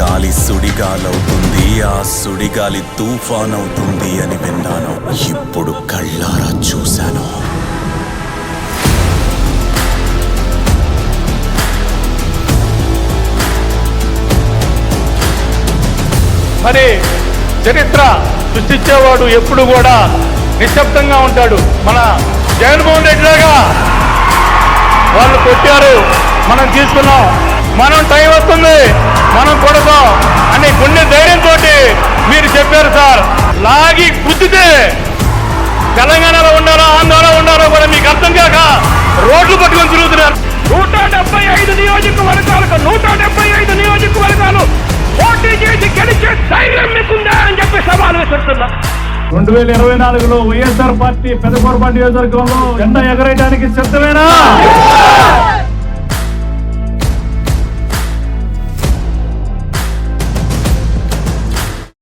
గాలి సుడిగాలవుతుంది, ఆ సుడిగాలి తుఫాన్ అవుతుంది అని విన్నాను. ఇప్పుడు కళ్ళారా చూశాను. మరి చరిత్ర సృష్టించేవాడు ఎప్పుడు కూడా నిశ్శబ్దంగా ఉంటాడు. మన జగన్మోహన్ రెడ్డి లాగా వాళ్ళు కొట్టారు, మనం తీసుకున్నాం, మనం టైం వస్తుంది, మనం కొడతాం అని గుండె ధైర్యంతో మీరు చెప్పారు సార్. లాగి గుద్దితే తెలంగాణలో ఉండాలో ఆంధ్రలో ఉండాలో కూడా మీకు అర్థం కాక రోడ్లు పట్టుకొని తిరుగుతున్నారు. 175 నియోజకవర్గాలకు 175 నియోజకవర్గాలు పోటీ చేసి గెలిచే ధైర్యం మీకుందా అని చెప్పి సవాల్ విసురుతున్నా. 2024లో వైఎస్ఆర్ పార్టీ పెదకూరపాటి నియోజకవర్గంలో జెండా ఎగరేయడానికి సిద్ధమేనా?